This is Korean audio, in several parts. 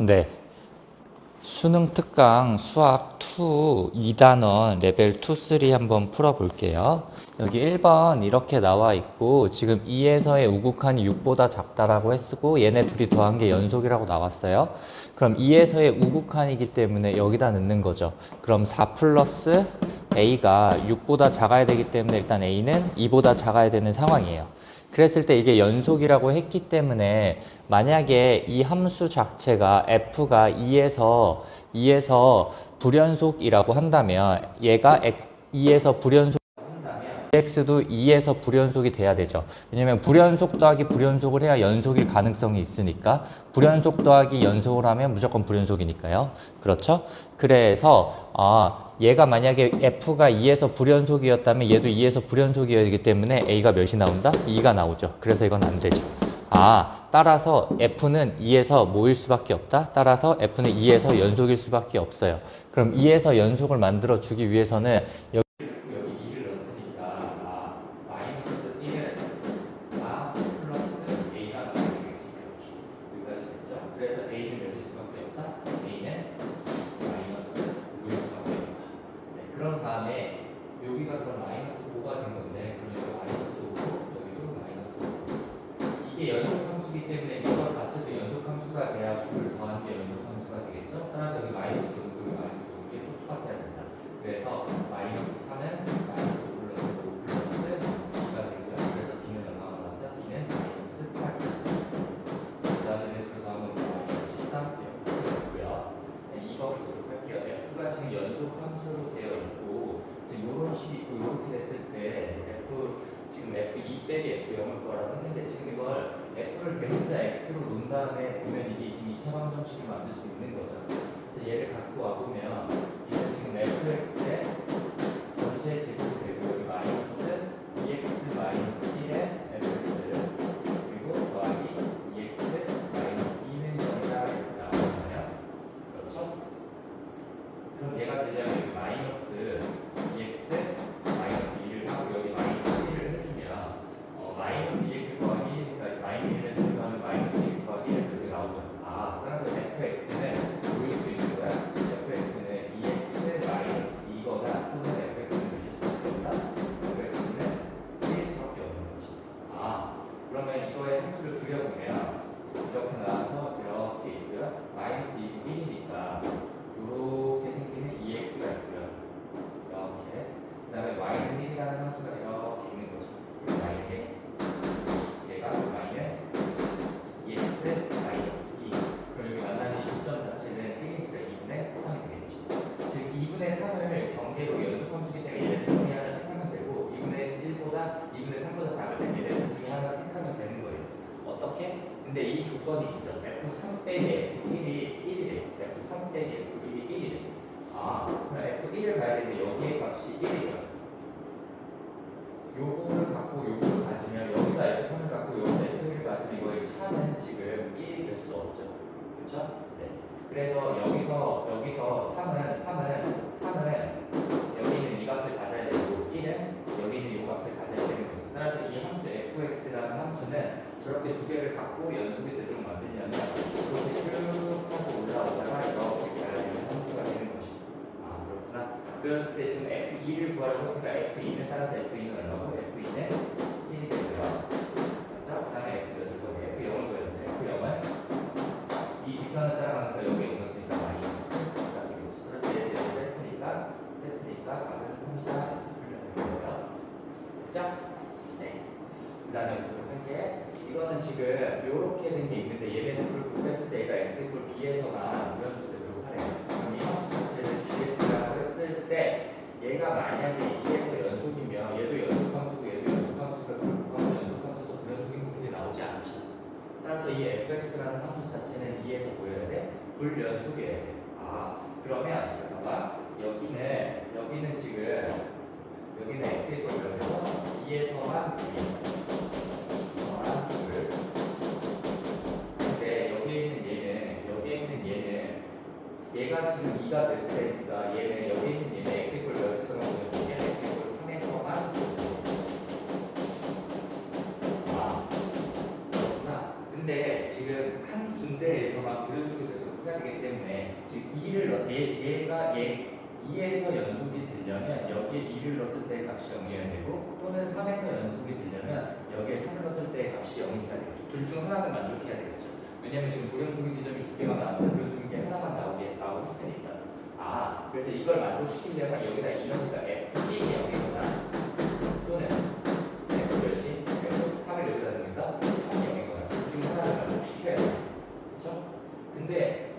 네. 수능 특강 수학 2 2단원 레벨 2, 3 한번 풀어볼게요. 여기 1번 이렇게 나와 있고 지금 2에서의 우극한이 6보다 작다라고 했고 얘네 둘이 더한 게 연속이라고 나왔어요. 그럼 2에서의 우극한이기 때문에 여기다 넣는 거죠. 그럼 4 플러스 a가 6보다 작아야 되기 때문에 일단 a는 2보다 작아야 되는 상황이에요. 그랬을 때 이게 연속이라고 했기 때문에 만약에 이 함수 자체가 f가 2에서 불연속이라고 한다면 얘가 2에서 불연속 x도 2에서 불연속이 돼야 되죠. 왜냐면 불연속 더하기 불연속을 해야 연속일 가능성이 있으니까 불연속 더하기 연속을 하면 무조건 불연속이니까요. 그렇죠? 그래서 얘가 만약에 f가 2에서 불연속이었다면 얘도 2에서 불연속이었기 때문에 a가 몇이 나온다? 2가 나오죠. 그래서 이건 안 되죠. 따라서 f는 2에서 뭐일 수밖에 없다? 따라서 f는 2에서 연속일 수밖에 없어요. 그럼 2에서 연속을 만들어 주기 위해서는 여기 2를 넣었으니까 마이너스 1은 4 플러스 a가 나오게 되겠죠. 여기까지 됐죠? 그래서 a는 몇일 수밖에 없다? a는 마이너스 5일 수밖에 없다. 네, 그런 다음에 여기가 그럼 마이너스 5가 된 건데 그럼 여기 마이너스 5고 여기도 마이너스 5. 이게 연속함수이기 때문에 이거 자체도 연속함수가 돼야 9를 더한 게 연속함수가 되겠죠? 따라서 여기 마이너스 5고 여기 마이너스 5 이게 똑같아야 된다. 그래서 마이너스 3은 마이너스 5 플러스 5 플러스 2가 되고요. 그래서 b는 얼마가 나왔죠? b는 마이너스 8. 그 다음에 들어가면 마이너스 13 되고요. 네, 이거를 계속 할게요. f가 지금 연속함수로 되어 있고 지금 이런 식이 있고 이렇게 됐을 때 지금 f2 빼기 f0을 구하라고 했는데 지금 이걸 f를 대문자 x로 놓은 다음에 보면 이게 지금 2차 방정식을 만들 수 있는 거죠. 그래서 얘를 갖고 와보면 이건 지금 fx의 전체 제곱이 되고 여기 마이너스 2x 마이너스 1의 fx 그리고 더하기 2x 마이너스 2는 0이다 이렇게 나오잖아요. 그렇죠? 그럼 얘가 되자면 여기 마이너스 2x 마이너스 2를 하고 여기 마이너스 1을 해주면 마이너스 2x 더하기 1이니까 마이너스 1을 들어가면 마이너스 2x 더하기 1에서 이렇게 나오죠. 따라서 fx는 보일 수 있는 거야. fx는 2x 마이너스 2거나 또는 fx는 몇일 수밖에 없다. fx는 1일 수밖에 없는 거지. 그러면 이거의 함수를 그려보면 이렇게 나와서 이렇게 있고요. 마이너스 2고 1이니까 이렇게 생기는 2x가 있고요. 이렇게. 그 다음에 y는 1이라는 함수가 이렇게 있는 거죠. y는 얘가 y는 2x 마이너스 2. 그럼 여기 만나는 이점 자체는 1이니까 2분의 3이 되겠지. 즉 2분의 3을 경계로 연속함수기 때문에 얘네 둘 중에 하나 택하면 되고 2분의 3보다 작을 때 얘네 둘 중에 하나 택하면 되는 거예요. 어떻게? 근데 이 조건이 있죠. f3 빼기 f1이 1이래. f3 빼기 f1이 1이래. 그럼 f1을 봐야 되는데 여기의 값이 1이죠. 요거를 갖고 요거를 가지면 여기서 f3을 갖고 여기서 f1을 가지면 이거의 차는 지금 1이 될 수 없죠. 그렇죠? 네. 그래서 여기서 3은 여기 있는 이 값을 가져야 되고 1은 여기 있는 이 값을 가져야 되는 거죠. 따라서 이 함수 fx라는 함수는 저렇게 두 개를 갖고 연속이 되도록 만들려면 이렇게 쭉 하고 올라오다가 이렇게 가야 되는 함수가 되는 것이죠. 그렇구나. 그랬을 때 지금 f2를 구하려고 했으니까 f2는 따라서 f2는 얼마고 f2는 1이 되고요. 그렇죠? 그 다음에 f 몇을 구하고 f0을 구해주세요. f0은 이 직선을 따라가는 거 여기 0을 쓰니까 마이너스가 되겠죠. 그래서 얘를 뺐으니까 답은 3이다 이렇게 풀면 되고요. 그렇죠? 네. 그 다음에 할게. 이거는 지금 이렇게 된 게 있는데 얘네들을 곱했을 때 얘가 x 이퀄 b에서만 불연속 되도록 하네요. 그럼 이 함수 자체를 gx라고 했을 때 얘가 만약에 2에서 연속이면 얘도 연속함수고 얘도 연속함수가 곱하면 연속함수에서 불연속인 부분이 나오지 않죠. 따라서 이 fx라는 함수 자체는 2에서 보여야 돼? 불연속이어야 돼. 그러면 잠깐만 여기는 지금 여기는 x 이퀄 몇에서 2에서만 2. 근데 여기에 있는 얘는 얘가 지금 2가 될 때니까 얘는 여기 있는 얘는 x 이퀄 몇에서만 보여주고 얘는 x 이퀄 3에서만 그렇구나. 근데 지금 한 군데에서만 불연속이 되도록 해야 얘가 2에서 연속이 되려면 여기에 2를 넣었을 때의 값이 0이어야 되고 또는 3에서 연속이 되려면 여기에 3을 넣었을 때의 값이 0이 돼야 되겠죠. 둘 중 하나는 만족해야 되겠죠. 왜냐면 지금 불연속인 지점이 두 개만 나오는데 불연속인 게 하나만 나오고 있으니까. 그래서 이걸 만족시키려면 여기다 이어서가 F1이 0이거나 또는 F 몇이 F3을 여기다 두니까 3이 0이거나 둘 중 하나를 만족시켜야 돼요. 그렇죠? 근데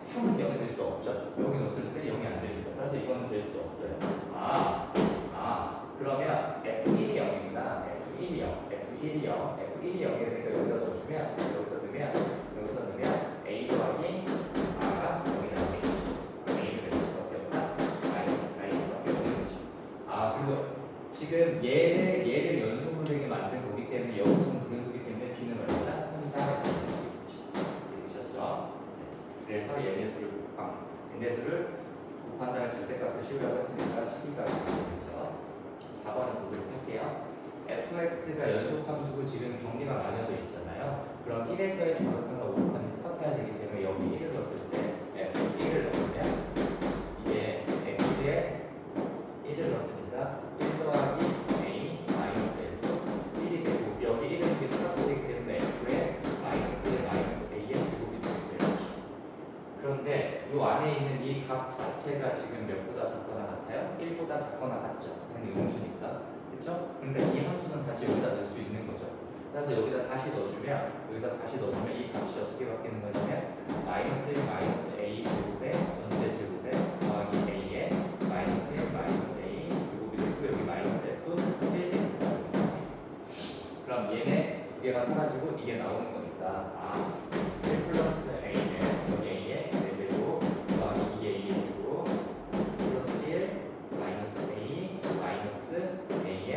3은 0이 될 수 없죠. 여기 넣었을 때 0이 안 됩니다. 그래서 이거는 될 수 없어요. 그러면 F1이 0입니다. F1이 0, F1이 0, F1이 0이 되니까 여기다 넣어주면, 여기서 넣으면 A 더하기 4가 0이 나오겠죠. A를 낼 수밖에 없다. 마이너스 4일 수밖에 없는 거죠. 그리고 지금 얘를 연속으로 되게 만든 거기 때문에 여기서는 불연속이기 때문에 B는 얼마나 3이다. 이렇게 쓸 수 있겠죠. 이해되셨죠? 그래서 얘네들을 곱한다는 절대값을 씌우려고 했으니까 12가 되겠죠. 4번을 보도록 할게요. fx가 연속함수고 지금 경리가 나뉘어져 있잖아요. 그럼 1에서의 좌극한과 우극한이 똑같아야 되기 때문에 여기 1을 넣었을 때 f1을 넣으면 이게 x에 1을 넣었으니까 1 더하기 a 마이너스 f 1이 되고 여기 1은 이게 똑같게 되기 때문에 f에 마이너스 1 마이너스 a의 제곱이 되겠죠. 그런데 이 안에 있는 이 값 자체가 지금 몇보다 작거나 같아요? 1보다 작거나 같죠. 당연히 음수니까. 그렇죠? 그러니까 이 함수는 다시 여기다 넣을 수 있는 거죠. 그래서 여기다 다시 넣어주면 이 값이 어떻게 바뀌는 거냐면 마이너스 1 마이너스 a 제곱에 전체 제곱에 더하기 a에 마이너스 1 마이너스 a 제곱이 되고 여기 마이너스 f 1 그럼 얘네 두 개가 사라지고 이게 나오는 거니까 1 플러스 a는 여기 a에 더하기 2a의 제곱 플러스 1 마이너스 a 마이너스 a의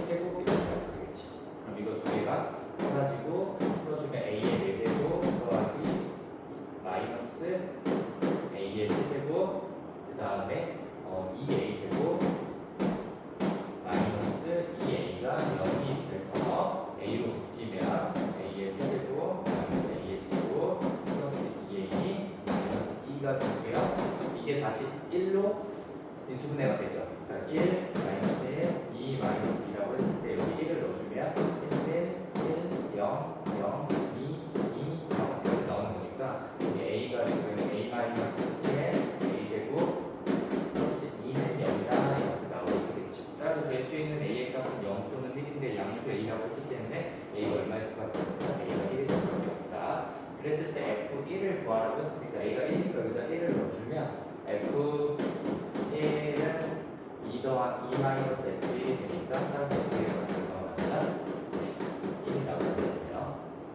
제곱이 되겠지. 그럼 이거 두 개가 사라지고 풀어주면 a의 4제곱 더하기 마이너스 a의 세제곱 그 다음에 2a 제곱 마이너스 2a가 0이 돼서 a로 묶이면 a의 세제곱 마이너스 a의 제곱 플러스 2a 마이너스 2가 되고요. 이게 다시 1로 인수분해가 되죠. 그러니까 1 마이너스 1, 2 마이너스 2라고 했을 때 여기 1을 넣어주면 1, 0, 0, 2, 2, 0 이렇게 나오는 거니까 이게 a가 지금 a 마이너스 1의 a 제곱 플러스 2는 0이다 이렇게 나오게 되겠죠. 따라서 될 수 있는 a의 값은 0 또는 1인데 양수 a라고 했기 때문에 a가 얼마일 수밖에 없다. a가 1일 수밖에 없다. 그랬을 때 f1을 구하라고 했으니까 a가 1이니까 여기다 1을 넣어주면 f1은 2 더하기 2 마이너스 f1이 되니까 따라서 f1은 얼마나 1이 나오게 되었어요.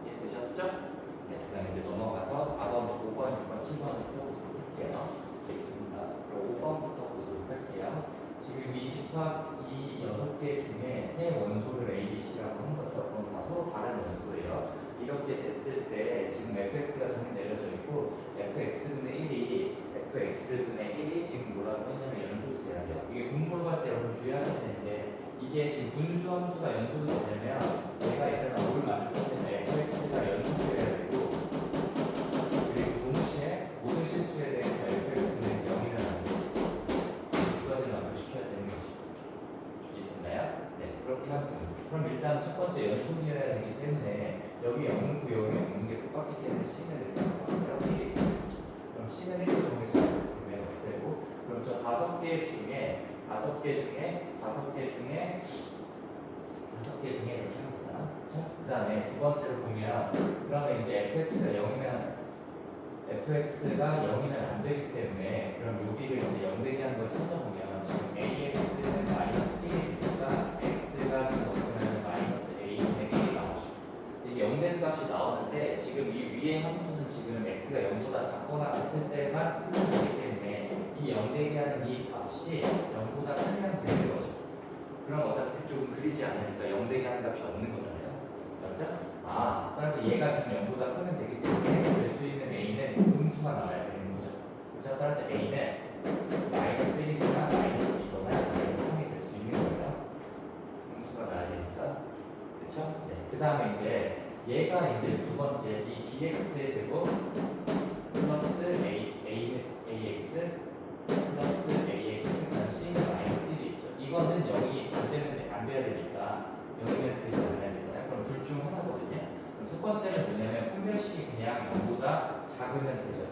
이해되셨죠? 그 다음에 이제 넘어가서 4번, 5번, 6번, 7번을 풀어보도록 할게요. 있습니다. 그럼 5번부터 보도록 할게요. 지금 이 집합 이 6개 중에 세 원소를 A, B, C라고 한 거죠. 그럼 다 서로 다른 원소예요. 이렇게 됐을 때 지금 fx가 정리 내려져 있고 fx분의 1이 지금 뭐라고 했냐면 연속이 돼야 돼요. 이게 분모할 때 여러분 주의하셔야 되는데 이게 지금 분수함수가 연속이 되려면 얘가 일단 뭘 만들 건데 fx가 연속돼야 되고 그리고 동시에 모든 실수에 대해서 fx는 0이라는 두 가지를 만족시켜야 되는 거죠. 이해됐나요? 네, 그렇게 하면 됩니다. 그럼 일단 첫 번째 연속이어야 되기 때문에 여기 0은 구역이 없는 게 똑같기 때문에 C는 일단 이렇게 얘기하죠. 그럼 C는 1도 정해졌어요. 그러면 없애고 그럼 저 5개 중에 이렇게 하는 거잖아. 그렇죠? 그 다음에 두 번째로 보면 그러면 이제 fx가 0이면 안 되기 때문에 그럼 여기를 이제 0 되게 하는 걸 찾아보면 지금 ax는 마이너스 1이 되니까 x가 지금 어떻게 하면 마이너스 a분의 1이 나오죠. 이게 0 되는 값이 나오는데 지금 이 위의 함수는 지금 x가 0보다 작거나 같을 때만 쓰는 거기 때문에 이 0 되게 하는 이 값이 0보다 크면 되는 거죠. 그럼 어차피 그쪽은 그리지 않으니까 0 되게 하는 값이 없는 거잖아요. 맞죠? 그래서 얘가 지금 0보다 크면 되기 때문에 될 수 있는 a는 음수가 나와야 되는 거죠. 그렇죠? 따라서 a는 마이너스 1이거나 마이너스 2거나 마이너스 3이 될 수 있는 거예요. 음수가 나와야 되니까. 그렇죠? 네. 그 다음에 이제 얘가 이제 두 번째 이 bx의 제곱 플러스 ax 플러스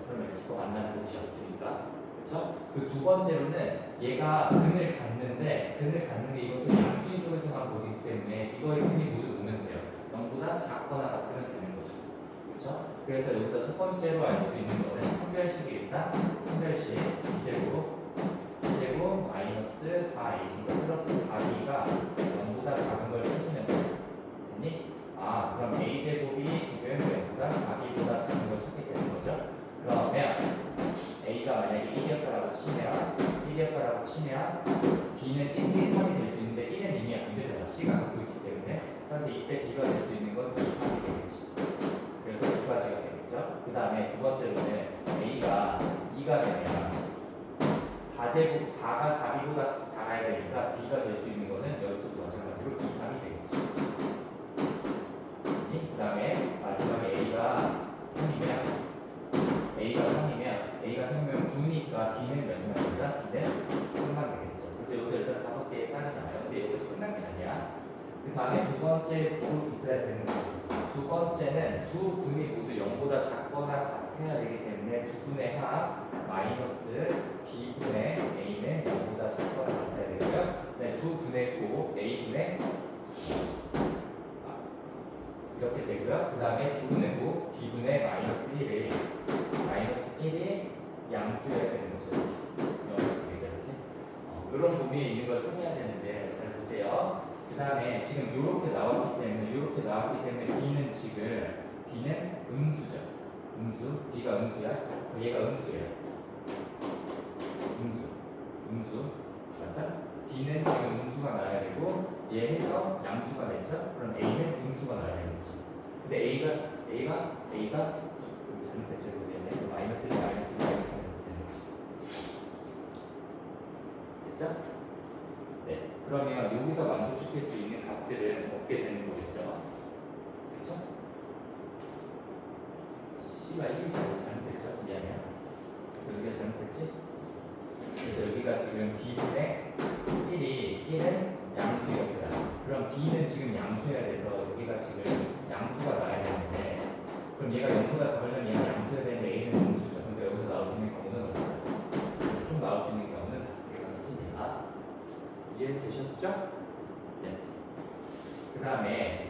그러면 x축과 만나는 곳이 없으니까. 그렇죠? 그 두 번째로는 얘가 근을 갖는데 이것도 양수인 쪽에서만 보기 때문에 이거의 근이 모두 놓으면 돼요. 0보다 작거나 같으면 되는 거죠. 그렇죠? 그래서 여기서 첫 번째로 알 수 있는 거는 한별식이 일단 한별식 2제곱 마이너스 4a신가 플러스 4b가 0보다 작은 걸 찾으면 되니? 아, 그럼 a제곱이 지금 0보다 4b보다 작은 걸 찾게 되는 거죠. 그러면 a가 만약에 1이었다라고 치면 b는 1, 2, 3이 될 수 있는데 1은 이미 안 되잖아. c가 갖고 있기 때문에. 그래서 이때 b가 될 수 있는 건 2, 3이 되겠지. 그래서 두 가지가 되겠죠. 그 다음에 두 번째로는 a가 2가 되면 4가 4b보다 작아야 되니까 b가 될 수 있는 거는 여기서도 마찬가지로 2, 3이 되겠죠. 그 다음에 마지막에 a가 3이면 A가 3이면 9니까 B는 몇 마리입니다? B는 3만 되겠죠. 그래서 여기서 일단 5개의 쌍이 나와요. 근데 여기서 끝난 게 아니야. 그 다음에 두 번째 꼭 있어야 되는 거죠. 두 번째는 두 분이 모두 0보다 작거나 같아야 되기 때문에 두 분의 합 마이너스 B분의 A는 0보다 작거나 같아야 되고요. 네, 두 분의 곱 A분의 이렇게 되고요. 그 다음에 두 분의 곱 B분의 마이너스 1이 양수여야 되는 거죠. 이렇게. 그런 범위에 있는 걸 찾아야 되는데 잘 보세요. 그 다음에 지금 이렇게 나왔기 때문에 B는 음수죠. B가 음수야. 얘가 음수예요. 음수. 맞죠? B는 지금 음수가 나와야 되고 얘 해서 양수가 됐죠? 그럼 A는 음수가 나와야 되는 거죠. 근데 A가 잘못했죠. 마이너스 1, 마이너스 1, 마이너스 1 됐죠? 네. 그러면 여기서 만족시킬 수 있는 값들은 없게 되는 거겠죠? 그렇죠? C가 1이 잘못했죠? 미안해요. 그래서 여기가 잘못했지? 그래서 여기가 지금 B분의 1은 양수였다. 그럼 B는 지금 양수여야 돼서 여기가 지금 양수가 나와야 되는데 그럼 얘가 0보다 작으면 얘가 양수여야 되는데 A는 음수죠. 근데 여기서 나올 수 있는 경우는 없어요. 총 나올 수 있는 경우는 5개가 있습니다. 이해되셨죠? 네. 그 다음에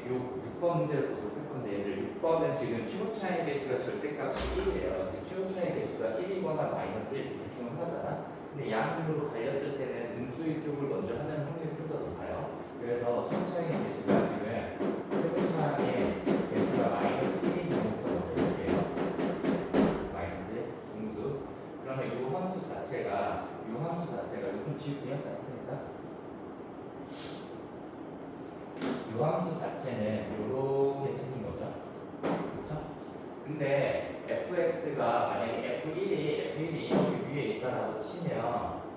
요 6번 문제를 보도록 할 건데 얘들 6번은 지금 최고 차이 개수가 절대값이 1이에요. 지금 최고 차이 개수가 1이거나 마이너스 1 둘 중 하나잖아. 근데 양으로 갈렸을 때는 음수일 쪽을 먼저 하는 확률이 좀 더 높아요. 그래서 최고 차이 개수가 지금 최고 차이 개수가 마이너스 1인 경우부터 먼저 볼게요. 마이너스 1, 음수. 그러면 이 함수 자체가 좀 지울게요. 했습니다. 이 함수 자체는 이렇게 생긴 거죠. 그렇죠? 근데 fx가 만약에 f1이 여기 위에 있다라고 치면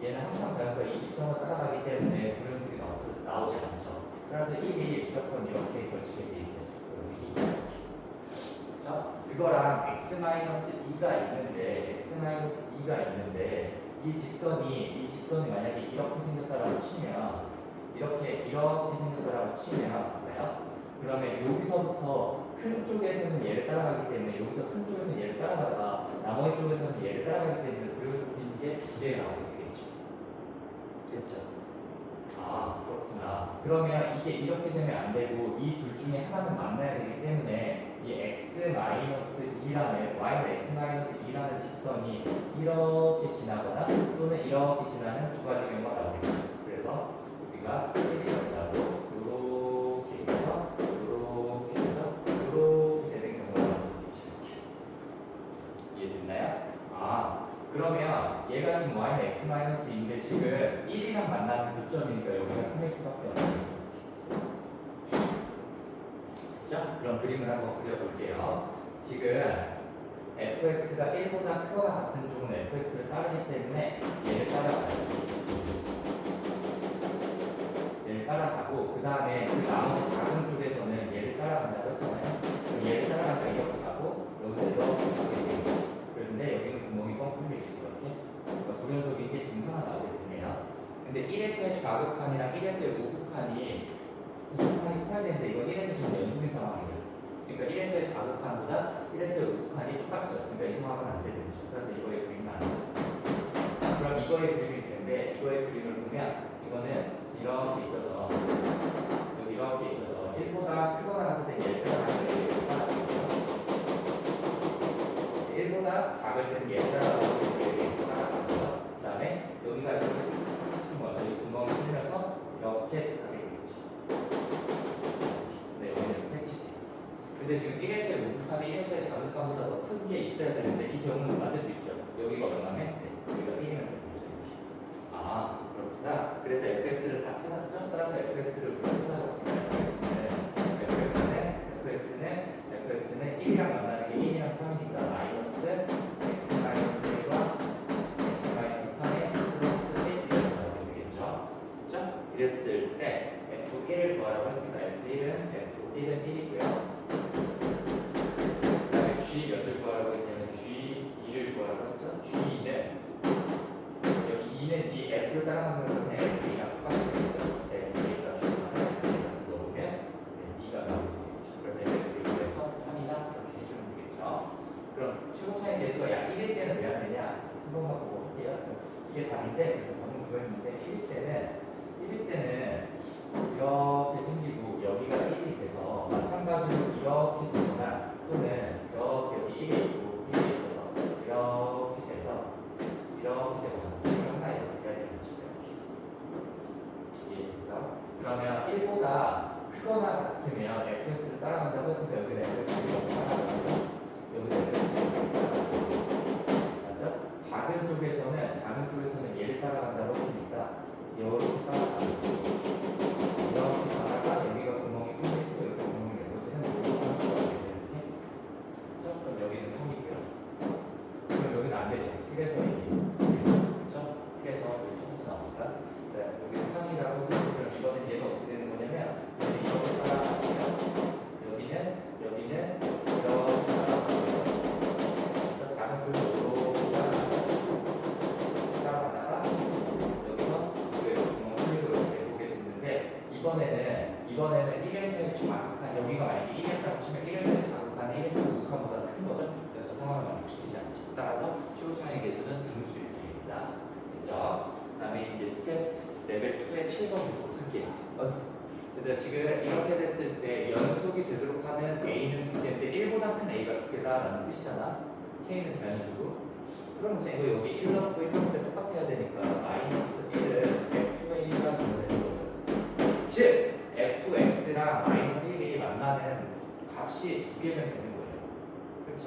얘는 항상 자연과 이 직선을 따라가기 때문에 불연속이 나오지 않죠. 그래서 1이 무조건 이렇게 걸치게 돼 있어요. 그렇죠? 그거랑 x-2가 있는데 이 직선이 만약에 이렇게 생겼다라고 치면 이렇게 생겼다라고 치면 볼까요? 그러면 여기서부터 큰 쪽에서는 얘를 따라가기 때문에 여기서 큰 쪽에서는 얘를 따라가다가 나머지 쪽에서는 얘를 따라가기 때문에 불연속인 게 두 개가 나오게 되겠죠. 됐죠? 아, 그렇구나. 그러면 이게 이렇게 되면 안 되고 이 둘 중에 하나는 만나야 되기 때문에 이 y는 x-2라는 직선이 이렇게 지나거나 또는 이렇게 지나는 두 가지 경우가 나오겠죠. 그래서 우리가 1이 나오고 이렇게 해서 이렇게 되는 경우가 나올 수 있죠. 이해됐나요? 아, 그러면 얘가 지금 y는 x-2인데 지금 1이랑 만나는 교점이니까 여기가 3일 수밖에 없는 거죠. 그렇죠? 그럼 그림을 한번 그려볼게요. 지금 fx가 1보다 크거나 같은 쪽은 fx를 따르기 때문에 얘를 따라가고 그 다음에 그 나머지 작은 쪽에서는 얘를 따라간다고 했잖아요. 얘를 따라가니까 이렇게 가고 여기서 이렇게 가게 되겠죠. 그런데 여기는 구멍이 뻥 뚫리겠죠. 이렇게. 그러니까 불연속인 게 지금 하나 나오게 되네요. 근데 1에서의 좌극한이랑 1에서의 우극한이 커야 되는데 이건 1에서 지금 연속인 상황이죠. 그러니까 1에서의 자극한보다 1에서의 우극한이 똑같죠. 그러니까 이성학은 안 되는 거죠. 그래서 이거의 그림은 안 돼요. 자, 그럼 이거의 그림일 텐데 이거의 그림을 보면 이거는 이렇게 있어서 여기 이렇게 있어서 1보다 크거나 같을 때 얘를 따라가는 거예요. 1보다 작을 때는 얘를 따라가는 거예요. 그 다음에 여기가 이렇게 시킨 거죠. 이 구멍을 뚫려서 이렇게 가게 되겠죠. 네, 여기는 색칠. 근데 지금 1에서의 우극한이 1에서의 자극한보다 더 큰 게 있어야 되는데 이 경우는 만들 수 있죠. 여기가 얼마면? 네, 여기가 1이면 되겠죠. 아, 그렇구나. 그래서 fx를 다 찾았죠? 따라서 fx를 우리가 찾아봤습니다. fx는 1이랑 만나는 게 1이랑 3이니까 마이너스 x 마이너스 1과 x 마이너스 3의 플러스 1 이렇게 나오게 되겠죠. 그렇죠? 이랬을 때 f1을 구하라고 했으니까 f1은 1이고요. 그 다음에 g 몇을 구하라고 했냐면 g2를 구하라고 했죠. g2는 여기 2는 이 f를 따라가는 거는 f2랑 똑같은 거죠. f2가 넣으면 2가 나오게 되겠죠. 그래서 f에서 3이다 이렇게 해주면 되겠죠. 그럼 최고 차이 계수가 약 1일 때는 왜 안 되냐? 한 번만 보고 할게요. 이게 답인데 그래서 방금 구했는데 1일 때는 이렇게 생기고 여기가 1이 돼서 마찬가지로 이렇게 되거나 또는 이렇게 여기 1이 있고 1이 있어서 이렇게 돼서 이렇게 되거나 하나 이렇게 해야 되는 거죠. 이해했어? 그러면 1보다 크거나 같으면 fx를 따라간다고 했으니까 여기는 fx가 따라가고 여기는 fx가 맞죠? 작은 쪽에서는 얘를 따라간다고 했으니까 이렇게 따라가고 이렇게 가다가 여기가 구멍이 뚫리고 여기 구멍이 열어지는 이렇게 함수가 되죠. 이렇게 그렇죠? 그럼 여기는 3이고요. 그럼 여기는 안 되죠. 1에서 2 그렇죠? 1에서 여기 함수 나오니까 네, 여기는 3이라고 쓰고 그럼 이거는 얘는 어떻게 되는 거냐면 얘는 이렇게 따라가고요. 여기는 이렇게 따라가고요. 작은 쪽으로 따라가다가 여기서 구멍을 뚫리고 이렇게 보게 됐는데 이번에는 1에서의 자극한 여기가 만약에 1이었다고 치면 1에서의 자극한 1에서의 우극한보다 큰 거죠. 그래서 상황을 만족시키지 않죠. 따라서 최고차의 개수는 음수일입니다. 그죠? 그 다음에 이제 스텝 레벨 2의 7번 보도록 할게요. 근데 지금 이렇게 됐을 때 연속이 되도록 하는 A는 두 개인데 1보다 큰 A가 두 개다라는 뜻이잖아. K는 자연수고. 그럼 이거 여기 1 넣고 1 넣을 때 똑같아야 되니까 마이너스 1은 F2A가 되는 거죠. 즉 F2X랑 마이너스 1이 만나는 값이 두 개면 되는 거예요. 그렇죠?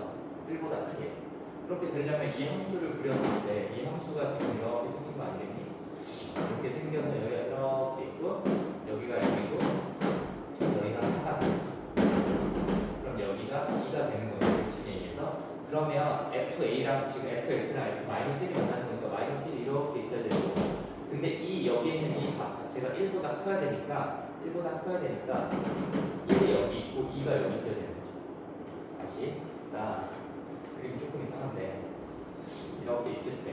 1보다 크게. 그렇게 되려면 이 함수를 그렸을 때 이 함수가 지금 이렇게 생긴 거 아니겠니? 이렇게 생겨서 여기가 이렇게 있고 여기가 0이고 여기가 4가 되겠죠. 그럼 여기가 2가 되는 거예요. 규칙에 의해서. 그러면 FA랑 지금 FX랑 마이너스 1이 만나는 거니까 마이너스 1이 이렇게 있어야 되는 거고 근데 이 여기에 있는 이 값 자체가 1보다 커야 되니까 1이 여기 있고 2가 여기 있어야 되는 거죠. 다시 나 그림 조금 이상한데 이렇게 있을 때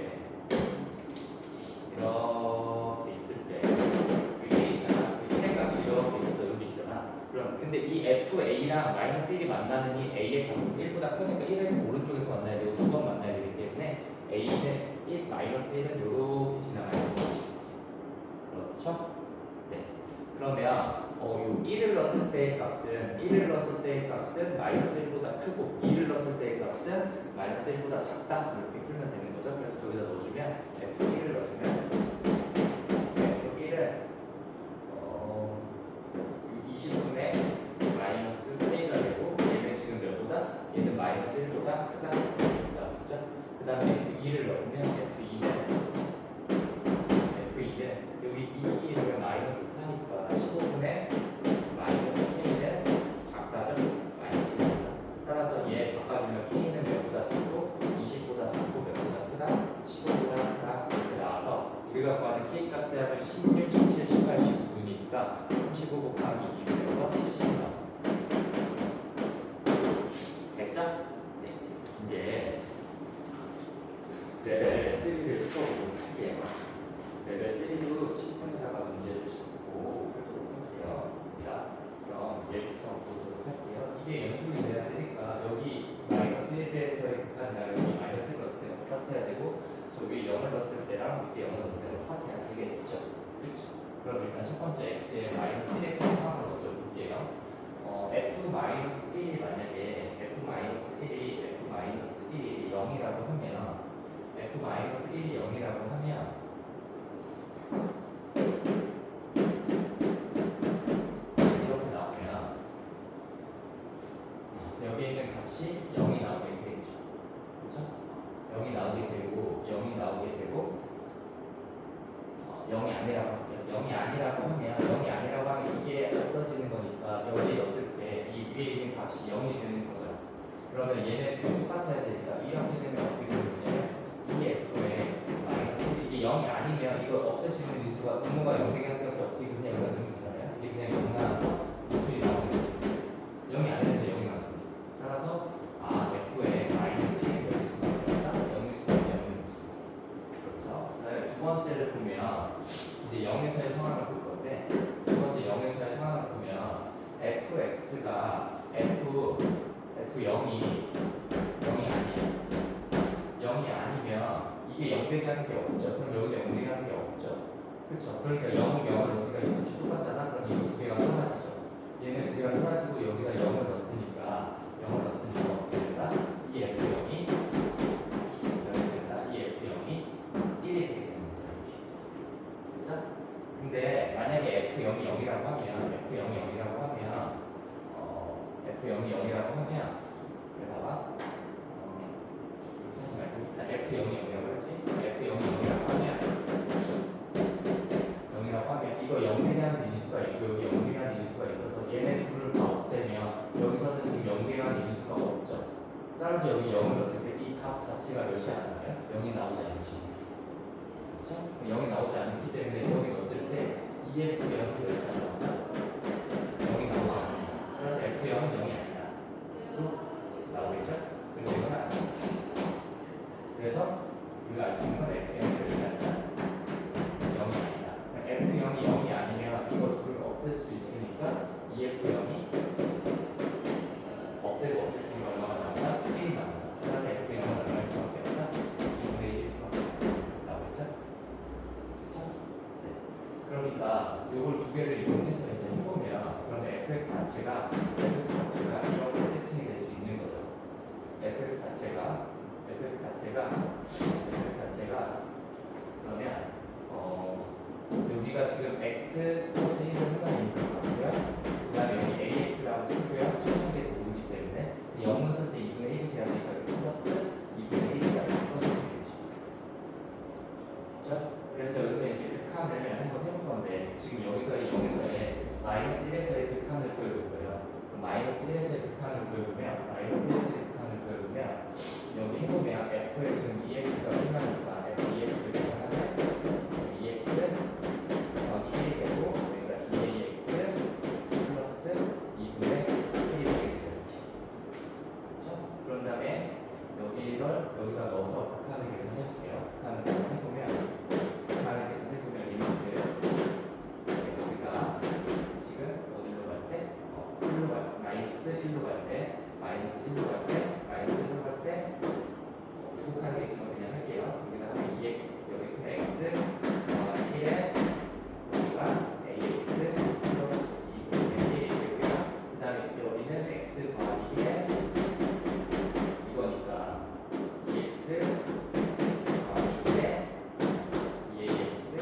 위에 있잖아. 이 값이 이렇게 있어서 여기 있잖아. 그럼 근데 이 FA랑 마이너스 1이 만나는 이 A의 값은 1보다 크니까 1에서 오른쪽에서 만나야 되고 2번 만나야 되기 때문에 A는 1, 마이너스 1은 이렇게 지나가야 되는 거죠. 그렇죠? 네. 그러면 요 1을 넣었을 때의 값은 마이너스 1보다 크고 2를 넣었을 때의 값은 마이너스 1보다 작다 이렇게 풀면 되는 거죠. 그래서 저기다 넣어주면 F1을 넣어주면 F1은 20분의 마이너스 K가 되고 얘는 지금 몇보다? 얘는 마이너스 1보다 크다 그렇죠? 그 다음에 F2를 넣으면 F2는 여기 2 넣으면 마이너스 4니까 15분의 마이너스 K는 작다죠? 마이너스 4입니다. 따라서 얘 바꿔주면 K는 몇보다 작고 20보다 작고 몇보다 크다? 15보다 크다 이렇게 나와서 우리가 구하는 K 값의 합은 16, 17, 18, 19니까 35 곱하기 2에서 70 나와. 됐죠? 네. 이제 레벨 3를 풀어보도록 할게요. 레벨 3도 칠판에다가 문제를 잡고 풀도록 할게요. 자, 그럼 얘부터 보도록 할게요. 이게 연속이 번째 x의 마이너스 1에서 상황을 먼저 볼게요. f-1이 만약에 f-1이 0이라고 하면 f-1이 0이라고 하면 이렇게 나오면 여기에 있는 값이 0이 나오게 되겠죠. 그렇죠? 0이 나오게 되고 0이 나오게 되고 0이 아니라고 하면 0이 아니라고 하면 이게 없어지는 거니까 여기에 넣었을 때 이 위에 있는 값이 0이 되는 거죠. 그러면 얘네 둘이 똑같아야 되니까 이렇게 되면 어떻게 되느냐면 이 f의 마이너스 이게 0이 아니면 이걸 없앨 수 있는 인수가 분모가 0 되게 할 게 없이 없으니 그냥 여기다 넣으면 되잖아요. 이게 그냥 0 나와서 인수이 나오는 거죠. 0이 아니는데 0이 나왔습니다. 따라서 f의 마이너스 1이 여길 수밖에 없다. 0일 수밖에 없는 거죠. 그렇죠. 그다음에 두 번째를 보면 이제 0에서의 상황을 볼 건데 두 번째 0에서의 상황을 보면 fx가 f0이 0이 아니면 이게 0 되게 하는 게 없죠. 그럼 여기도 0 되게 하는 게 없죠. 그렇죠. 그러니까 0을 0을 넣었으니까 이 값이 똑같잖아. 그럼 이거 두 개가 사라지죠. 얘는 두 개가 사라지고 여기다 0을 넣었으니까 어떻게 된다? 이 f0이 이렇게 된다. 이 f0이 1이 되게 되는 거죠. 그렇죠? 근데 만약에 f0이 0이라고 하면 그래 봐봐. 하지 말고 f0이 0이라고 했지? f0이 0이라고 하면 이거 0 되게 하는 인수가 있고 여기 0 되게 하는 인수가 있어서 얘네 둘을 다 없애면 여기서는 지금 0 되게 하는 인수가 없죠. 따라서 여기 0을 넣었을 때 이 값 자체가 몇이 안 나와요? 0이 나오지 않지. 그렇죠? 0이 나오지 않기 때문에 여기 넣었을 때 EF0이 몇이 안 나온다? 0이 나오지 않는다. 따라서 F0은 0이 아니다. 또 나오겠죠? 그래서 이건 아니다. 그래서 우리가 알 수 있는 건 F0이 몇이 아니다. 0이 아니다. F0이 0이 아니면 이거 둘을 없앨 수 있으니까 EF0이 없앴으니까 얼마가 나온다? 1이 나온다. 따라서 F0은 얼마일 수밖에 없다? 2분의 1일 수밖에 없다. 나오겠죠? 그렇죠? 네. 그러니까 이걸 두 개를 이용해서 이제 해보면 그러면 fx 자체가 이렇게 세팅이 될 수 있는 거죠. fx 자체가 그러면 여기가 지금 x 플러스 1을 한다는 인수가 같고요. 그 다음에 여기 ax라고 쓰고요. 초중에서 모르기 때문에 0 넣었을 때 2분의 1이 돼야 되니까 여기 플러스 2분의 1이라고 써주면 되겠죠. 그렇죠? 그래서 여기서 이제 극한을 한번 해볼 건데 지금 여기서의 0에서의 마이너스 1에서의 극한을 구해볼거예요. 마이너스 1에서의 극한을 구해보면 여기 해보면 f에 지금 ex가 끝나니까 f2x를 계산하면 2x 더하기 1이 되고 그러니까 2ax 플러스 2분의 1이 되겠죠. 그렇죠? 그런 다음에 여기다 넣어서 극한을 계산해줄게요. 극한을 계산해보면 이만큼 x가 지금 어디로 갈 때? 1로 갈 때, 마이너스 1로 갈 때 극한을 지금 그냥 할게요. 여기다 하면 2x, 여기 있으면 x 더하기 1에 여기가 ax 플러스 2분의 1이 되고요. 그 다음에 여기는 x 더하기 1에 이거니까 2x 더하기 1에 2ax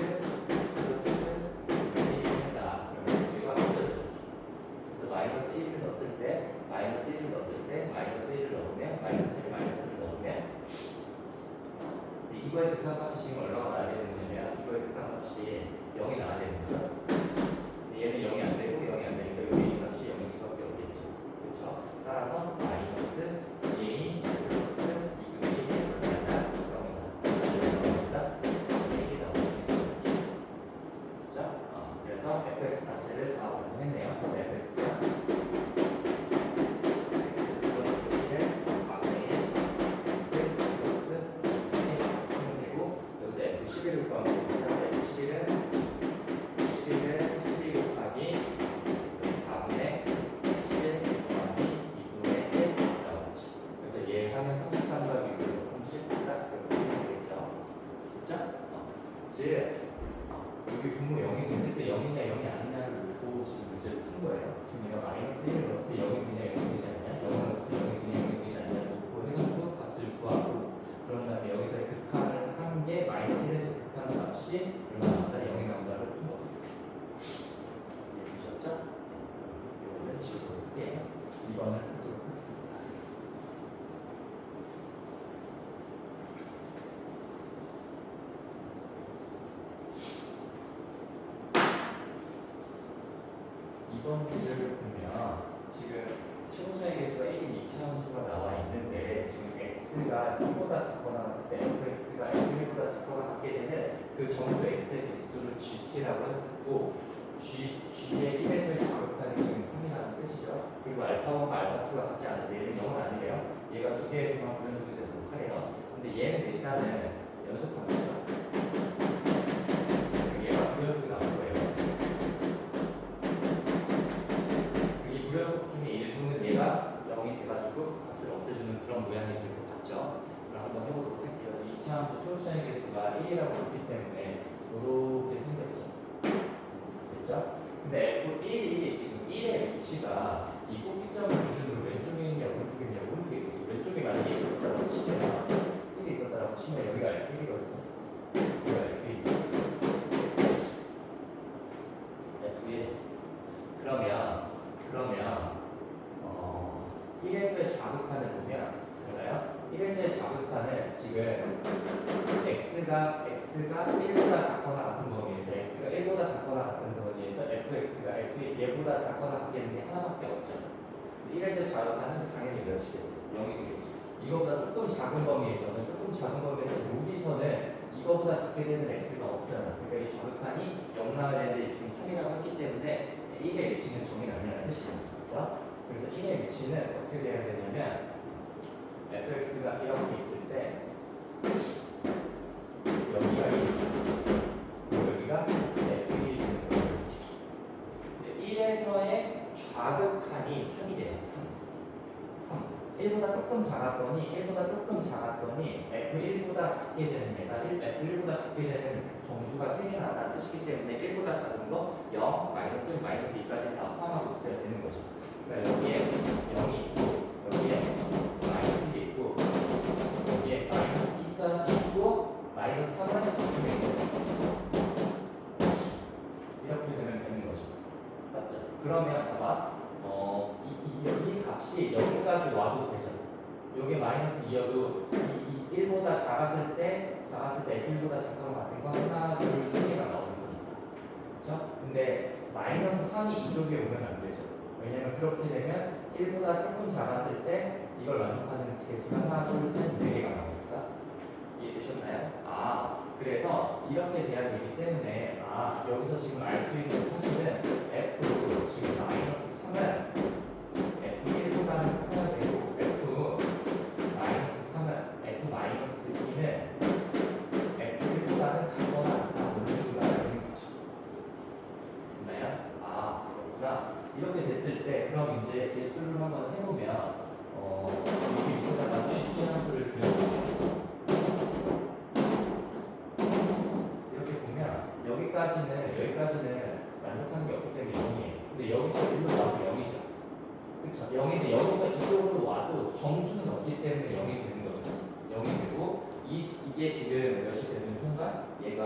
플러스 2분의 1이 된다. 그러면 우리가 없어져. 그래서 마이너스 1을 넣었을 때 마이너스를 넣으면 마이너스를 넣으면 이거의 극한값이 지금 얼마가 나와야 되는 거냐면 이거의 극한값이 0이 나와야 되는 거죠. 얘는 0이 안 되고 0이 안 되니까 여기 있는 값이 0일 수밖에 없겠죠. 그렇죠? 따라서 마이너스 2a 플러스 2분의 1이 얼마나 0이다. 1이 나옵니다. 그렇죠? 그래서 fx 자체를 4로 구성했네요. 그래서 fx가 F11을 구하면 F11은 12 곱하기 4분의 11 곱하기 2분의 1 나오겠지. 그래서 얘 하면 33과 비교해서 30 딱 그렇게 되겠죠. 그렇죠? 즉 여기 분모 0이 됐을 때 0이냐 0이 아니냐 푼 거예요. 지금 내가 마이너스 1을 넣었을 때 0이 그냥 0이 되지 않냐? 0을 넣었을 때 0이 그냥 0이 되지 않냐? 놓고 해가지고 값을 구하고 그런 다음에 여기서의 극한을 한 게 마이너스 1에서 극한 값이 얼마나 나온다? 0이 나온다를 푼 거죠. 이해되셨죠? 이거는 지워볼게요. 2번을 풀도록 하겠습니다. 2번 문제를 보면 지금 최고차의 개수가 1이 2차 함수가 나와 있는데 지금 x가 1보다 작거나 같을 때 fx가 f1보다 작거나 같게 되는 그 정수 x의 개수를 gt라고 했었고 g의 1에서의 자극하는 지금 3이라는 뜻이죠. 그리고 알파1과 알파2가 같지 않은데 얘는 0은 아니래요. 얘가 두 개에서만 불연속이 되도록 하래요. 근데 얘는 일단은 연속한 거죠. 얘가 불연속이 나올 거예요. 이 불연속 중에 일부는 얘가 0이 돼가지고 그 값을 없애주는 그런 모양이 될 것 같죠. 그럼 한번 해보도록 할게요. 2차 함수 최고차의 개수가 1이라고 했기 때문에 이렇게 생겼죠. 됐죠? 근데 F1이 지금 1의 위치가 이 꼭지점을 기준으로 왼쪽에 있냐 오른쪽에 있냐 오른쪽에 있겠죠. 왼쪽에 만약에 1이 있었다고 치면 1이 있었다고 치면 여기가 F1이거든요. 여기가 F1. F1. 그러면 1에서의 자극한을 보면 달라요. 1에서의 자극한은 지금 x가 1보다 작거나 같은 범위에서 x가 1보다 작거나 같은 범위에서 fx가 얘보다 작거나 같게 되는 게 하나밖에 없죠. 1에서의 자극한은 당연히 몇이겠어요? 0이 되겠죠. 이거보다 조금 작은 범위에서는 여기서는 이거보다 작게 되는 x가 없잖아. 그러니까 이 자극한이 0 나와야 되는데 지금 3이라고 했기 때문에 1의 위치는 정이 아니라는 뜻이에요. 그렇죠? 그래서 1의 위치는 어떻게 돼야 되냐면 fx가 이렇게 있을 때 여기가 1, 여기가 f1이 되는 거예요. 1에서의 좌극한이 3이 돼요. 3. 1보다 조금 작았더니 f1보다 작게 되는 애가 f1보다 작게 되는 정수가 3개 나왔다는 뜻이기 때문에 1보다 작은 거 0, 마이너스 1, 마이너스 2까지 다 포함하고 있어야 되는 거죠. 그러니까 여기에 0이 있고 여기에 마이너스 1이 있고 여기에 마이너스 2까지 있고 마이너스 3은 이쪽에 있어요. 이렇게 되는 거죠. 맞죠? 그러면 봐봐. 여기 값이 여기까지 와도 되죠. 여기 마이너스 2여도 이 1보다 작았을 때 F1보다 작거나 같은 건 하나, 둘, 3개가 나오는 거니까. 그렇죠? 근데 마이너스 3이 이쪽에 오면 안 되죠. 왜냐면 그렇게 되면 1보다 조금 작았을 때 이걸 만족하는 개수가 하나, 둘, 셋, 4개가 나오니까. 이해되셨나요? 그래서 이렇게 돼야 되기 때문에 여기서 지금 알 수 있는 사실은 F 지금 마이너스 3은 F1보다는 커야 되고 F-3은 F-2는 F1보다는 작거나 같다 모르는 되는 거죠. 됐나요? 그렇구나. 이렇게 됐을 때 그럼 이제 개수를 한번 세보면 여기 밑에다가 GT 함수를 그려볼게요. 이렇게 보면 여기까지는 만족하는 게 없기 때문에 0이에요. 근데 여기서 1로 와도 0이죠. 그쵸? 0인데 여기서 이쪽으로 와도 정수는 없기 때문에 0이 되는 거죠. 0이 되고 이게 지금 몇이 되는 순간 얘가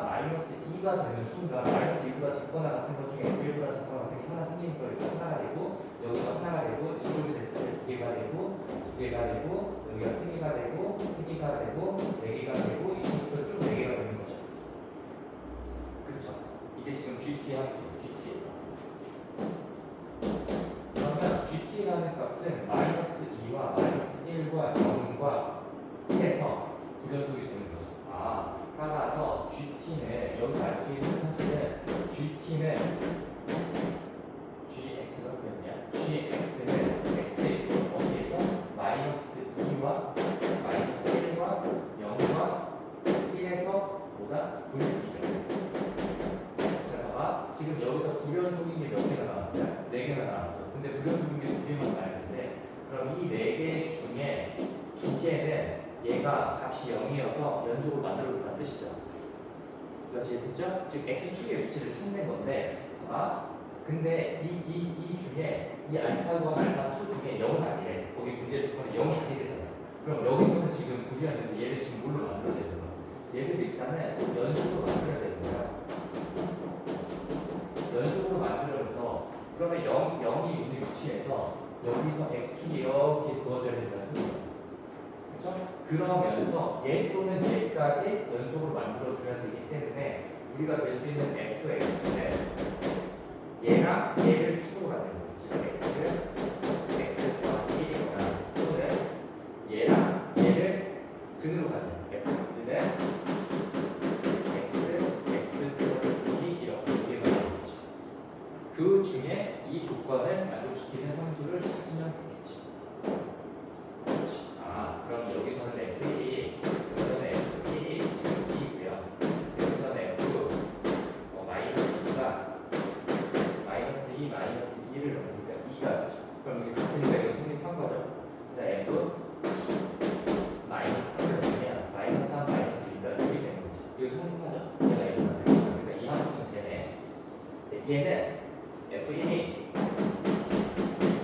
마이너스 2가 되는 순간 마이너스 2보다 작거나 같은 것 중에 1보다 작거나 같은 게 하나 생기니까 여기가 하나가 되고 여기가 하나가 되고 이쪽이 됐을 때 2개가 되고 2개가 되고 여기가 3개가 되고 3개가 되고 4개가 되고 이쪽부터 쭉 4개가 되는 거죠. 그쵸? 이게 지금 GT 함수예요. GT예요. 그러면 GT라는 값은 마이너스 2와 마이너스 1과 0과 1에서 불연속이 되는 거죠. 따라서 GT는 여기서 알 수 있는 사실은 GT는 GX가 뭐냐? GX는 X의 어디에서 마이너스 2와 마이너스 1과 0과 1에서 보다 불이죠. 자, 봐봐. 지금 여기서 불연속인 게 몇 개가 나왔어요? 4개가 나왔죠. 근데 불연속인 게 2개만 나왔는데 그럼 이 4개 중에 2개는 얘가 값이 0이어서 연속을 만들어줬다는 뜻이죠. 이해됐죠? 즉 X축의 위치를 찾는 건데 봐봐. 근데 이 중에 이 알파1, 알파2 중에 0은 아니래. 거기 문제 조건에 0이 아니되잖아. 그럼 여기서는 지금 불이었는데 얘를 지금 뭘로 만들어야 되는 거야? 얘를 일단은 연속으로 만들어야 되는 거야. 연속으로 만들어서 그러면 0이 있는 위치에서 여기서 x축이 이렇게 그어져야 된다는 소리야. 그렇죠? 그러면서 얘 또는 얘까지 연속으로 만들어줘야 되기 때문에 우리가 될 수 있는 fx는 얘랑 얘를 축으로 가는 거지. x 더하기 1이거나 또는 얘랑 얘를 근으로 가는 fx는 x 플러스 2 이렇게 두 개가 나오겠지. 그 중에 이 조건을 만족시키는 함수를 찾으면 되겠지. 그렇지. 그럼 여기서는 f1이 여기서는 f1이 지금 2고요. 여기서는 f 마이너스 2가 마이너스 2 마이너스 2를 넣었으니까 2가 되죠. 그럼 이게 같으니까 이거 성립한 거죠. 그래서 f 마이너스 3을 넣으면 마이너스 3 마이너스 2가 6이 되는 거지. 이거 성립하죠. 얘가 이거다. 그러니까 이 함수는 되네. 얘는 f1이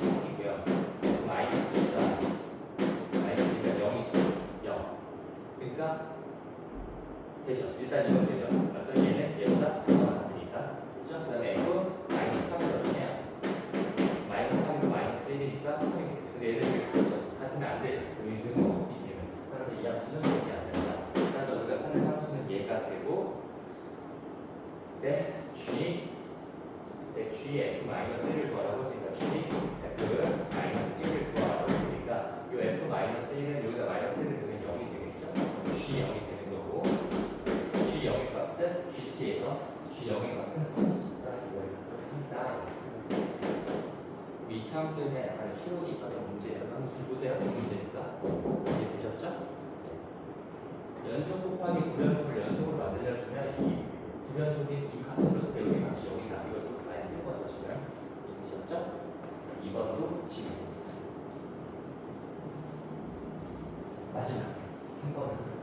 0이고요. 마이너스 2가 0이죠. 0. 그러니까 되죠. 일단 이건 되죠. 맞죠? 얘는 얘보다 작아야 되니까. 그렇죠? 그 다음에 f 마이너스 3을 넣으면 마이너스 3이 마이너스 1이니까 3이 되겠죠. 근데 얘는 그렇죠. 같으면 안 되죠. 여기 능은 없기 때문에. 그래서 이 함수는 되지 않는다. 그래서 우리가 찾는 함수는 얘가 되고 G F-1을 구하라고 했으니까 G F-1을 구하라고 했으니까 이 F-1은 여기다 마이너스 1을 넣으면 0이 되겠죠? G 0이 되는 거고 G 0의 값은 GT에서 G 0의 값은 3이지. 따라서 이걸 갖고 있습니다. 2차 함수에 약간의 추론이 있었던 문제예요. 한번 잘 보세요. 문제니까 이해되셨죠? 연속 곱하기 구연속을 연속으로 만들어주면 이 구연속인 이 값으로서 여기 값이 여기다. 이걸 또 아예 쓴 거죠, 지금. 이해되셨죠? 2번도 지금 있습니다. 마지막 3번을 볼게요.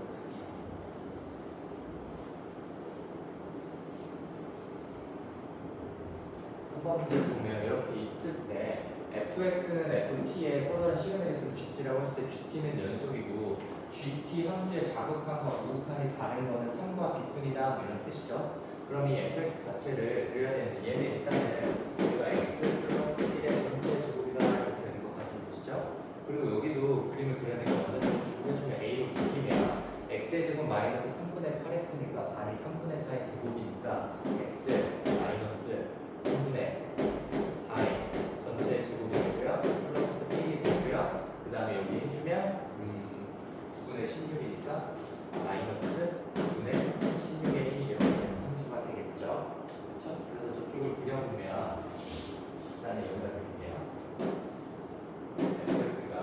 3번을 보면 이렇게 있을 때 fx는 ft의 서다른 시간의 개수를 gt라고 했을 때 gt는 연속이고 gt 함수의 자극함과 우극함이 다른 거는 3과 b뿐이다 이런 뜻이죠. 그럼 이 fx 자체를 그려야 되는데 얘는 일단은 이거 x 플러스 1의 전체 제곱이다 이렇게 되는 것 같은 뜻이죠. 그리고 여기도 그림을 그려야 되는 거 먼저 해주면 a로 바뀌면 x의 제곱 마이너스 3분의 8x니까 반이 3분의 4의 제곱이니까 x 마이너스 3분의 4의 전체 제곱이 되고요. 플러스 1이 되고요. 그 다음에 여기 해주면 9분의 16이니까 마이너스 9분의 16의 1이 이렇게 되는 함수가 되겠죠. 그렇죠? 그래서 저쪽을 그려보면 일단은 여기다 그릴게요. fx가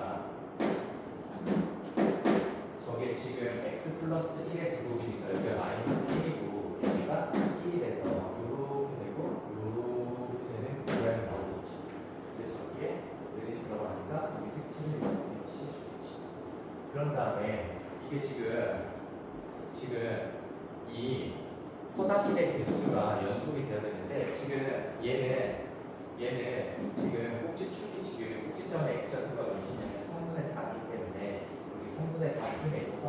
저게 지금 x 플러스 1의 제곱이니까 여기가 마이너스 1이고 여기가 1이 돼서 요렇게 되고 요렇게 되는 모양이 나오겠지. 그래서 저기에 여기 들어가니까 여기 색칠을 이렇게 칠해주겠지. 그런 다음에 이게 지금 이 서다식의 개수가 연속이 되어야 되는데 지금 얘는 지금 꼭지축이 지금 꼭지점에 x좌표가 몇이냐면 3분의 4이기 때문에 여기 3분의 4쯤에 있어서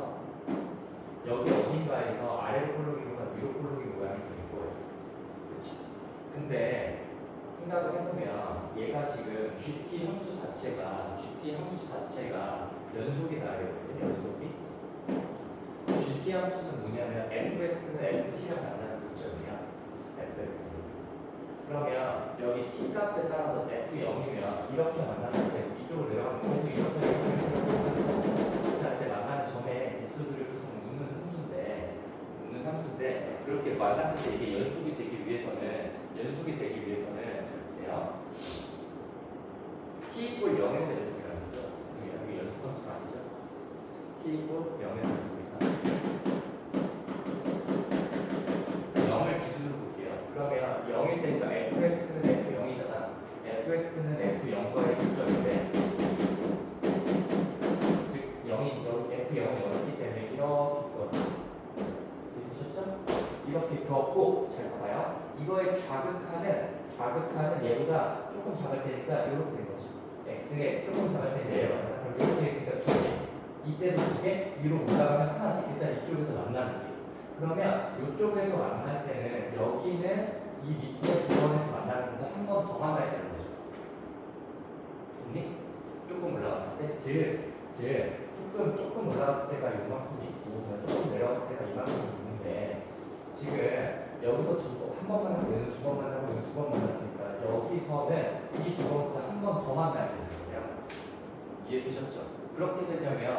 여기 어딘가에서 아래 꼴록이거나 위로 꼴록이 모양이 될 거예요. 그렇지? 근데 생각을 해보면 얘가 지금 GT 함수 자체가 연속이 나야 되거든요. 연속이. GT 함수는 뭐냐면 fx는 ft랑 만나는 극점이야. fx. 그러면 여기 t 값에 따라서 f0이면 이렇게 만났을 때 이쪽으로 내려가면 계속 이렇게 만났을 때 만나는 점의 개수들을 계속 묻는 함수인데 그렇게 만났을 때 이게 연속이 되기 위해서는 돼요. t 이퀄 0에서 연속이라는 거죠. 여기 연속 함수가 아니죠. t 이퀄 0에서 연속이다. 0을 기준으로 볼게요. 그러면 0일 때니까 fx는 f0이잖아. fx는 f0과의 기점인데 즉 0이 f0이 0이기 때문에 이렇게 그었어. 보셨죠? 이렇게 그었고 잘 봐봐요. 이거의 좌극하는 좌극한은 얘보다 조금 작을 테니까 이렇게 된 거죠. x에 조금 작을 때 내려가잖아. 그럼 이렇게 x가 2개. 이때도 2개, 위로 올라가면 하나씩 일단 이쪽에서 만나는 게. 그러면 이쪽에서 만날 때는 여기는 이 밑에 두 번에서 만나는 것보다 한 번 더 만나야 되는 거죠. 됐니? 조금 올라갔을 때, 조금 올라갔을 때가 이만큼 있고, 조금 내려갔을 때가 이만큼 있는데, 지금 여기서 한 번 만나고 얘는 두 번 만나고 얘는 두 번 만났으니까 여기서는 이 두 번보다 한 번 더 만나야 되는 거예요. 이해되셨죠? 그렇게 되려면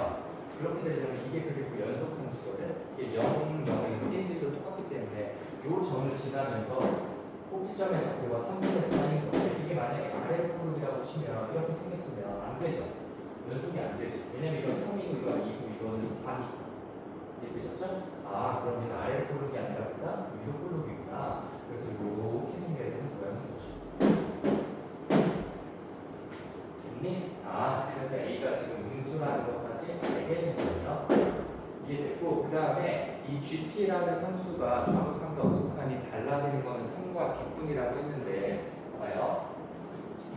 이게 그리고 연속 함수거든. 이게 0, 0, 1, 1도 똑같기 때문에 요 점을 지나면서 꼭지점에서 그가 3분의 4인 건데 이게 만약에 아래로 푸르기라고 치면 이렇게 생겼으면 안 되죠. 연속이 안 되지. 왜냐면 이건 3이고 이거 2고 이거는 4니까. 이해되셨죠? 아, 그럼 얘는 아래로 푸르기 아니라 보다 위로 푸르기구나. 그래서 이렇게 생겨야 되는 모양인 거죠. 됐니? 아, 그래서 A가 지금 음수라는 것까지 알게 된 거예요. 이해됐고, 그 다음에 이 GP라는 함수가 좌극한과 우극한이 달라지는 거는 3과 B분이라고 했는데, 봐봐요.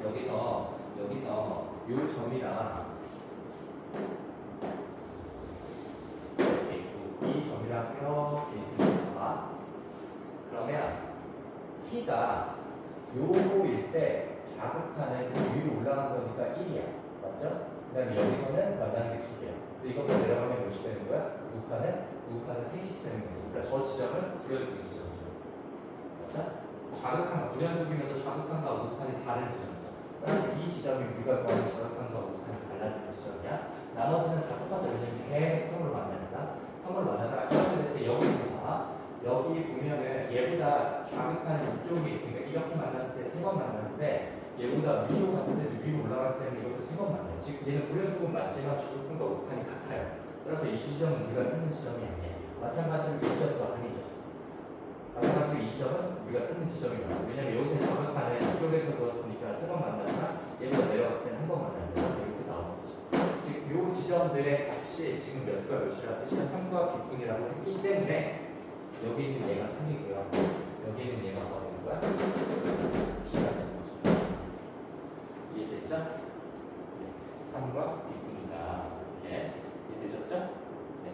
여기서 요 점이랑 이렇게 있고, 이 점이랑 이렇게 있습니다. 그러면 T가 요거일 때 좌극한은 위로 올라간 거니까 1이야. 맞죠? 그 다음에 여기서는 만나는 게 2개야. 이것도 내려가면 몇이 되는 거야? 우극한은 3이 되는 거죠. 그러니까 저 지점은 불연속인 지점이죠. 맞죠? 좌극한과 불연속이면서 좌극한과 우극한이 다른 지점이죠. 그래서 이 지점이 우리가 구하는 좌극한과 우극한이 달라지는 지점이야. 나머지는 다 똑같죠. 왜냐면 계속 3으로 만나니까. 3으로 만나다가 이렇게 됐을 때 여기서 봐. 여기 보면은 얘보다 좌극한은 이쪽에 있으니까 이렇게 만났을 때 3번 만났는데 얘보다 위로 갔을 때도 위로 올라갔을 때는 이것도 3번 만나요. 즉 얘는 불연속은 맞지만 좌극한과 우극한이 같아요. 그래서 이 지점은 우리가 찾는 지점이 아니에요. 마찬가지로 이 지점도 아니죠. 마찬가지로 이 지점은 우리가 찾는 지점이 맞아요. 왜냐면 여기서 좌극한을 이쪽에서 두었으니까 3번 만나지만 얘보다 내려갔을 때는 한 번 만나는데 이렇게 나오는 거죠. 즉 이 지점들의 값이 지금 몇과 몇이라는 뜻이야 3과 B분이라고 했기 때문에 여기 있는 얘가 3이고요. 여기 있는 얘가 뭐 되는 거야? B가 되는 거죠. 이해됐죠? 네. 3과 B분이다. 이렇게 이해되셨죠? 네.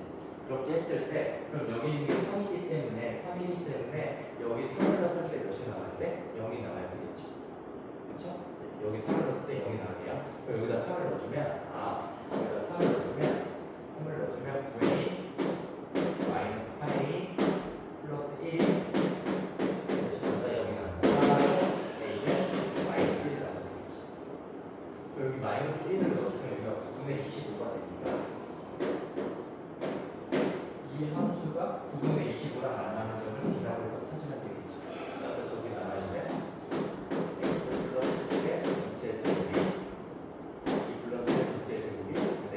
그렇게 했을 때 그럼 여기 있는 게 3이기 때문에 여기 3을 넣었을 때 몇이 나갈 때? 0이 나와야 되겠죠. 그렇죠? 네. 여기 3을 넣었을 때 0이 나가요. 그럼 여기다 3을 넣어주면 여기다 3을 넣어주면 9a 마이너스 8a 플러스 1 것이보다 0이 나옵니다. A는 마이너스 1이라고 되겠지. 여기 마이너스 1을 넣어주면 여기가 9분의 25가 되니까 이 함수가 9분의 25랑 만나는 점을 B라고 해서 찾으면 되겠지. 그래서 저기 나와있는데 x 플러스 1의 전체 제곱이 2 플러스 1의 전체 제곱이 9분의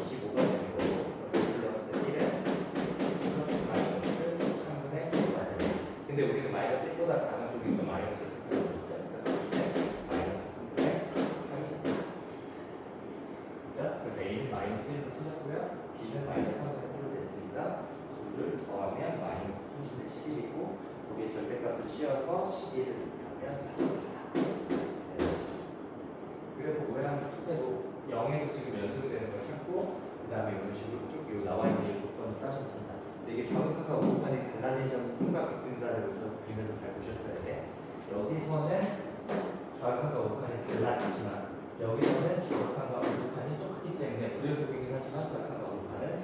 25가 되는 거고 2 플러스 1의 플러스 마이너스 3분의 1가 되는 거고 근데 우리는 마이너스 1보다 작은 쪽이 더 마이너스 1보다 작죠. 그래서 2는 마이너스 3분의 3이 그죠? 그래서 A는 마이너스 1로 찾았고요. B는 마이너스 3분의 1로 됐으니까 2를 더하면 마이너스 3분의 11이고 거기에 절대값을 씌워서 11을 하면 44. 그래서 모양 토대로 0에서 지금 연속되는 걸 찾고 그 다음에 이런 식으로 쭉 나와있는 이 조건을 따지면 된다. 근데 이게 좌극한과 우극한이 달라진 점은 3과 100분이라고 해서 그림에서 잘 보셨어야 돼. 여기서는